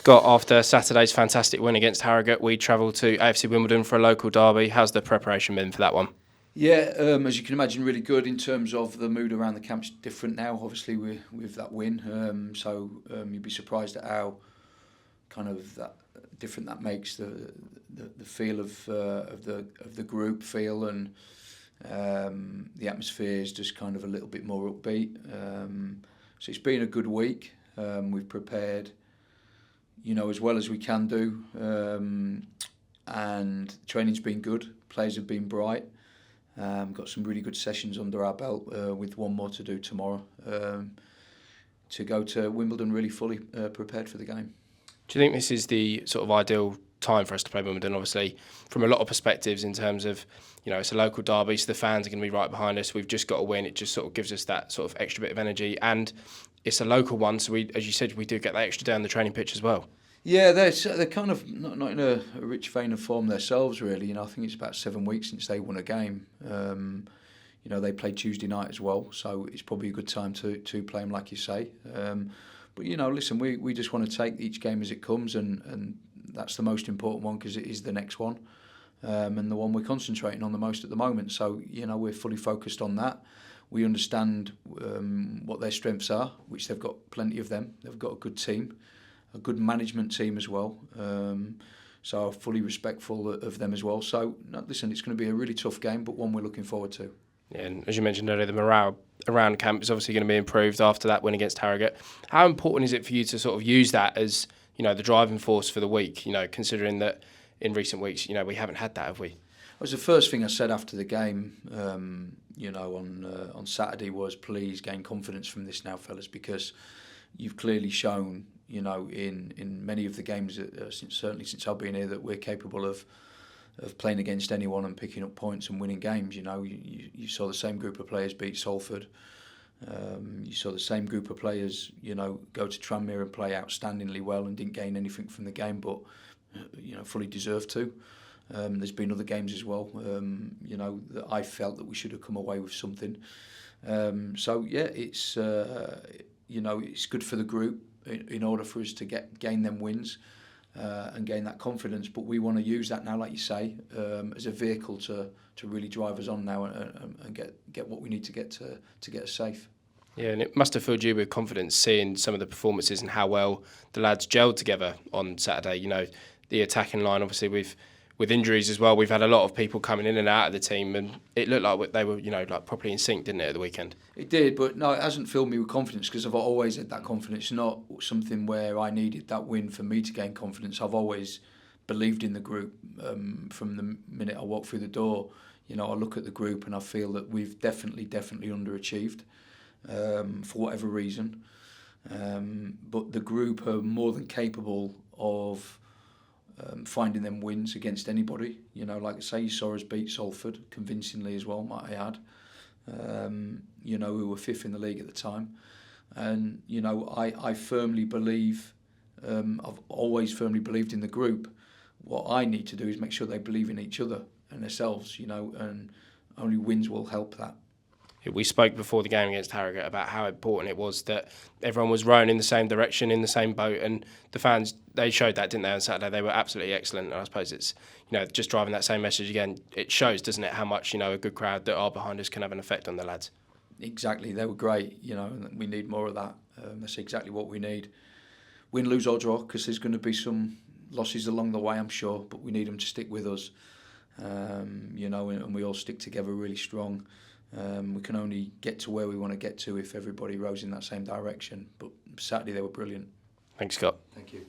Scott, after Saturday's fantastic win against Harrogate, we travelled to AFC Wimbledon for a local derby. How's the preparation been for that one? Yeah, as you can imagine, really good in terms of the mood around the camp's different now, obviously, with that win. So you'd be surprised at how kind of that different that makes the feel of the group feel, and the atmosphere is just kind of a little bit more upbeat. So it's been a good week. We've prepared, as well as we can do, and training's been good. Players have been bright. Got some really good sessions under our belt, with one more to do tomorrow, to go to Wimbledon really fully prepared for the game. Do you think this is the sort of ideal time for us to play Wimbledon? Obviously, from a lot of perspectives, in terms of, it's a local derby, so the fans are going to be right behind us. We've just got to win. It just sort of gives us that sort of extra bit of energy, and it's a local one, so we, as you said, we do get that extra day on the training pitch as well. Yeah, they're kind of not in a rich vein of form themselves, really. I think it's about 7 weeks since they won a game. They played Tuesday night as well, so it's probably a good time to play them, like you say. But listen, we just want to take each game as it comes, and that's the most important one, because it is the next one, and the one we're concentrating on the most at the moment. So we're fully focused on that. We understand what their strengths are, which they've got plenty of them. They've got a good team, a good management team as well. So I'm fully respectful of them as well. So listen, it's going to be a really tough game, but one we're looking forward to. Yeah, and as you mentioned earlier, the morale around camp is obviously going to be improved after that win against Harrogate. How important is it for you to sort of use that as, the driving force for the week, considering that in recent weeks, we haven't had that, have we? It was the first thing I said after the game, on Saturday, was please gain confidence from this now, fellas, because you've clearly shown, in many of the games, certainly since I've been here, that we're capable of playing against anyone and picking up points and winning games. You saw the same group of players beat Salford. You saw the same group of players, go to Tranmere and play outstandingly well and didn't gain anything from the game, but fully deserved to. There's been other games as well, that I felt that we should have come away with something. So yeah, it's it's good for the group in order for us to gain them wins. And gain that confidence, but we want to use that now, like you say, as a vehicle to really drive us on now and get what we need to get us safe. Yeah, and it must have filled you with confidence seeing some of the performances and how well the lads gelled together on Saturday. The attacking line, obviously, with injuries as well, we've had a lot of people coming in and out of the team, and it looked like they were, like properly in sync, didn't it, at the weekend? It did, but no, it hasn't filled me with confidence, because I've always had that confidence. It's not something where I needed that win for me to gain confidence. I've always believed in the group from the minute I walked through the door. I look at the group and I feel that we've definitely underachieved for whatever reason. But the group are more than capable of finding them wins against anybody. Like I say, you saw us beat Salford convincingly as well, might I add. Who were fifth in the league at the time. And, I firmly believe, I've always firmly believed in the group. What I need to do is make sure they believe in each other and themselves, and only wins will help that. We spoke before the game against Harrogate about how important it was that everyone was rowing in the same direction, in the same boat, and the fans, they showed that, didn't they, on Saturday? They were absolutely excellent, and I suppose it's, just driving that same message again, it shows, doesn't it, how much, a good crowd that are behind us can have an effect on the lads. Exactly, they were great, and we need more of that. That's exactly what we need. Win, lose or draw, because there's going to be some losses along the way, I'm sure, but we need them to stick with us, and we all stick together really strong. We can only get to where we want to get to if everybody rows in that same direction. But Saturday they were brilliant. Thanks, Scott. Thank you.